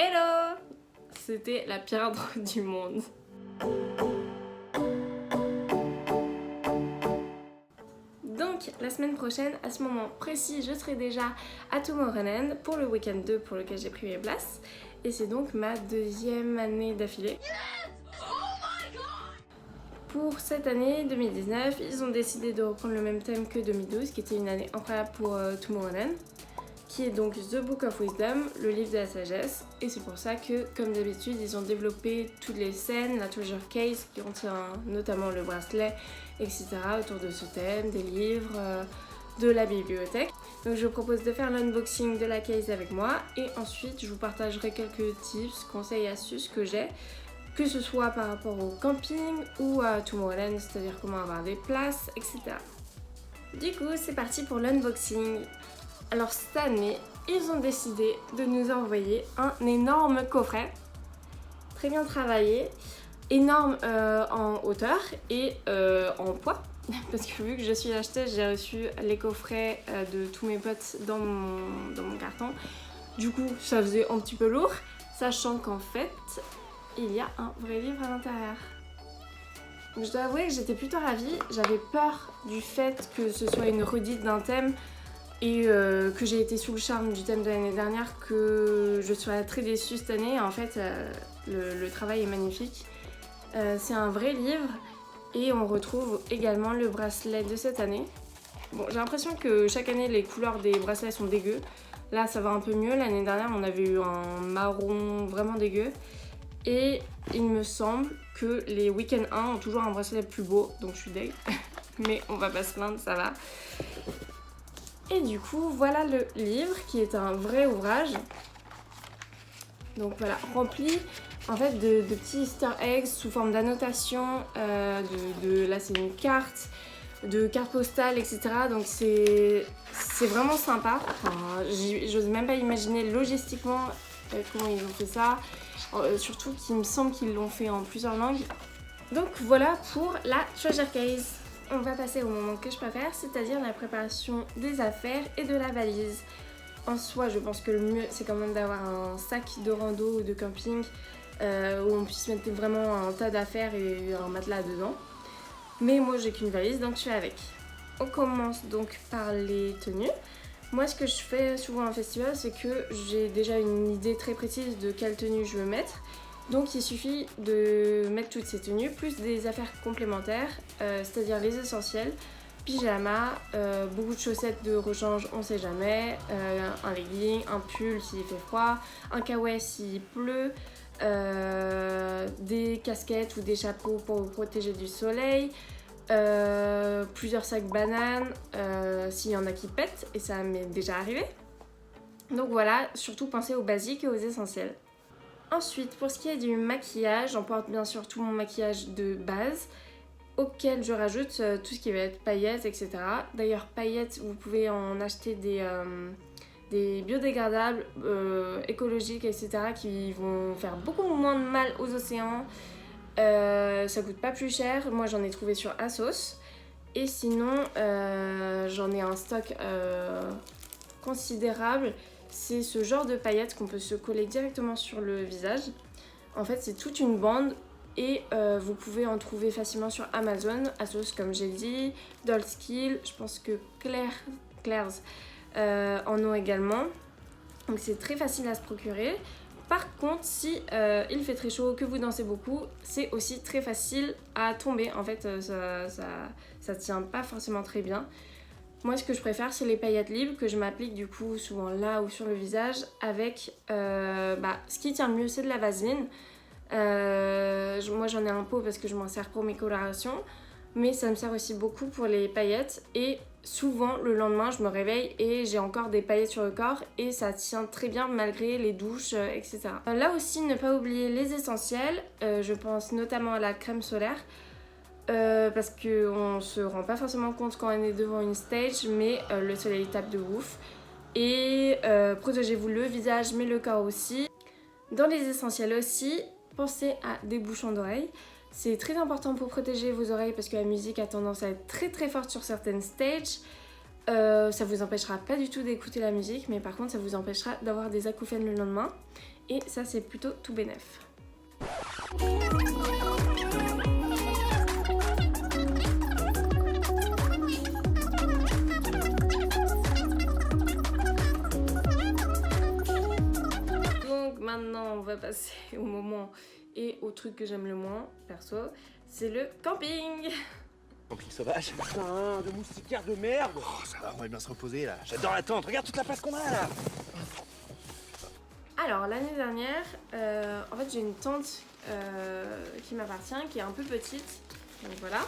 Hello! C'était la pire intro du monde. Donc la semaine prochaine, à ce moment précis, je serai déjà à Tomorrowland pour le week-end 2 pour lequel j'ai pris mes places. Et c'est donc ma deuxième année d'affilée. Pour cette année 2019, ils ont décidé de reprendre le même thème que 2012, qui était une année incroyable pour Tomorrowland, qui est donc The Book of Wisdom, le livre de la sagesse. Et c'est pour ça que, comme d'habitude, ils ont développé toutes les scènes, la treasure case qui contient notamment le bracelet, etc. autour de ce thème, des livres, de la bibliothèque. Donc je vous propose de faire l'unboxing de la case avec moi et ensuite je vous partagerai quelques tips, conseils et astuces que j'ai, que ce soit par rapport au camping ou à Tomorrowland, c'est-à-dire comment avoir des places, etc. Du coup, c'est parti pour l'unboxing. Alors cette année, ils ont décidé de nous envoyer un énorme coffret, très bien travaillé, énorme en hauteur et en poids, parce que vu que je suis acheteuse, j'ai reçu les coffrets de tous mes potes dans mon carton. Du coup, ça faisait un petit peu lourd, sachant qu'en fait, il y a un vrai livre à l'intérieur. Donc je dois avouer que j'étais plutôt ravie, j'avais peur du fait que ce soit une redite d'un thème et que j'ai été sous le charme du thème de l'année dernière, que je sois très déçue cette année. En fait, le travail est magnifique. C'est un vrai livre et on retrouve également le bracelet de cette année. Bon, j'ai l'impression que chaque année les couleurs des bracelets sont dégueu. Là, ça va un peu mieux. L'année dernière, on avait eu un marron vraiment dégueu. Et il me semble que les Week-end 1 ont toujours un bracelet plus beau, donc je suis deg. Mais on va pas se plaindre, ça va. Et du coup, voilà le livre qui est un vrai ouvrage. Donc voilà, rempli en fait de petits easter eggs sous forme d'annotation, là c'est une carte, de cartes postales, etc. Donc c'est vraiment sympa. Enfin, j'ose même pas imaginer logistiquement comment ils ont fait ça. Surtout qu'il me semble qu'ils l'ont fait en plusieurs langues. Donc voilà pour la treasure case. On va passer au moment que je préfère, c'est-à-dire la préparation des affaires et de la valise. En soi, je pense que le mieux, c'est quand même d'avoir un sac de rando ou de camping où on puisse mettre vraiment un tas d'affaires et un matelas dedans. Mais moi, j'ai qu'une valise, donc je suis avec. On commence donc par les tenues. Moi, ce que je fais souvent en festival, c'est que j'ai déjà une idée très précise de quelle tenue je veux mettre. Donc il suffit de mettre toutes ces tenues, plus des affaires complémentaires, c'est-à-dire les essentiels, pyjama, beaucoup de chaussettes de rechange, on sait jamais, un legging, un pull s'il fait froid, un kawaii s'il pleut, des casquettes ou des chapeaux pour vous protéger du soleil, plusieurs sacs bananes s'il y en a qui pètent, et ça m'est déjà arrivé. Donc voilà, surtout pensez aux basiques et aux essentiels. Ensuite, pour ce qui est du maquillage, j'emporte bien sûr tout mon maquillage de base, auquel je rajoute tout ce qui va être paillettes, etc. D'ailleurs, paillettes, vous pouvez en acheter des biodégradables, écologiques, etc. qui vont faire beaucoup moins de mal aux océans. Ça coûte pas plus cher. Moi, j'en ai trouvé sur ASOS. Et sinon, j'en ai un stock considérable. C'est ce genre de paillettes qu'on peut se coller directement sur le visage. En fait, c'est toute une bande et vous pouvez en trouver facilement sur Amazon, ASOS comme j'ai dit, Dollskill, je pense que Claire's en ont également. Donc c'est très facile à se procurer. Par contre, si il fait très chaud, que vous dansez beaucoup, c'est aussi très facile à tomber. En fait, ça tient pas forcément très bien. Moi, ce que je préfère, c'est les paillettes libres que je m'applique du coup souvent là ou sur le visage avec ce qui tient le mieux, c'est de la vaseline. Moi, j'en ai un pot parce que je m'en sers pour mes colorations, mais ça me sert aussi beaucoup pour les paillettes. Et souvent, le lendemain, je me réveille et j'ai encore des paillettes sur le corps et ça tient très bien malgré les douches, etc. Là aussi, ne pas oublier les essentiels. Je pense notamment à la crème solaire. Parce qu'on se rend pas forcément compte quand on est devant une stage, mais le soleil tape de ouf. Et protégez-vous le visage, mais le corps aussi. Dans les essentiels aussi, pensez à des bouchons d'oreilles. C'est très important pour protéger vos oreilles parce que la musique a tendance à être très très forte sur certaines stages. Ça vous empêchera pas du tout d'écouter la musique, mais par contre ça vous empêchera d'avoir des acouphènes le lendemain. Et ça c'est plutôt tout bénef. Donc maintenant on va passer au moment et au truc que j'aime le moins, perso, c'est le camping. Camping sauvage. Putain, de moustiquaires de merde. Oh, ça va, on va bien se reposer là. J'adore la tente, regarde toute la place qu'on a là. Alors l'année dernière, en fait j'ai une tente qui m'appartient, qui est un peu petite, donc voilà.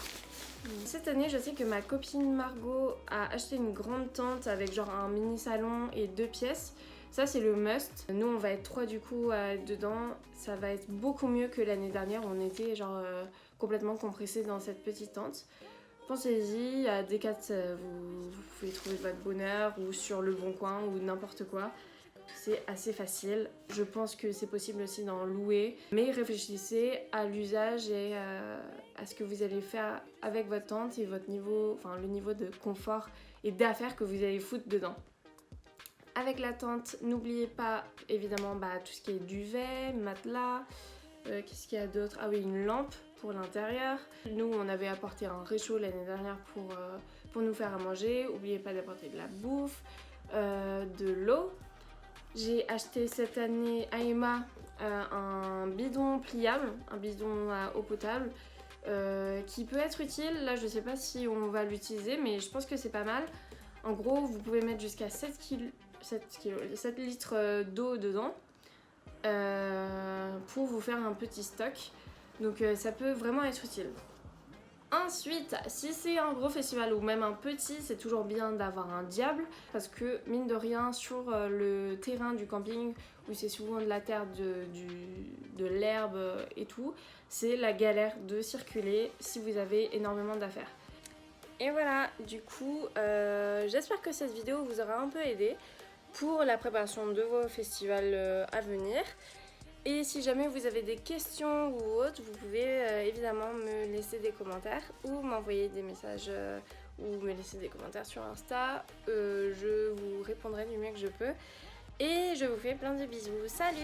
Cette année je sais que ma copine Margot a acheté une grande tente avec genre un mini salon et 2 pièces. Ça c'est le must. Nous on va être 3 du coup dedans. Ça va être beaucoup mieux que l'année dernière, on était genre complètement compressés dans cette petite tente. Pensez-y, à Decat vous pouvez trouver votre bonheur ou sur Le Bon Coin ou n'importe quoi. C'est assez facile. Je pense que c'est possible aussi d'en louer. Mais réfléchissez à l'usage et à ce que vous allez faire avec votre tente et votre niveau, enfin le niveau de confort et d'affaires que vous allez foutre dedans. Avec la tente, n'oubliez pas évidemment tout ce qui est duvet, matelas, qu'est-ce qu'il y a d'autre? Ah oui, une lampe pour l'intérieur. Nous, on avait apporté un réchaud l'année dernière pour nous faire à manger. N'oubliez pas d'apporter de la bouffe, de l'eau. J'ai acheté cette année à Emma un bidon pliable, un bidon à eau potable qui peut être utile. Là, je sais pas si on va l'utiliser, mais je pense que c'est pas mal. En gros, vous pouvez mettre jusqu'à 7 litres d'eau dedans pour vous faire un petit stock. Donc ça peut vraiment être utile. Ensuite, si c'est un gros festival ou même un petit, c'est toujours bien d'avoir un diable parce que mine de rien sur le terrain du camping où c'est souvent de la terre, de l'herbe et tout, c'est la galère de circuler si vous avez énormément d'affaires. Et voilà, du coup, j'espère que cette vidéo vous aura un peu aidé pour la préparation de vos festivals à venir. Et si jamais vous avez des questions ou autres, vous pouvez évidemment me laisser des commentaires ou m'envoyer des messages ou me laisser des commentaires sur Insta. Je vous répondrai du mieux que je peux. Et je vous fais plein de bisous. Salut!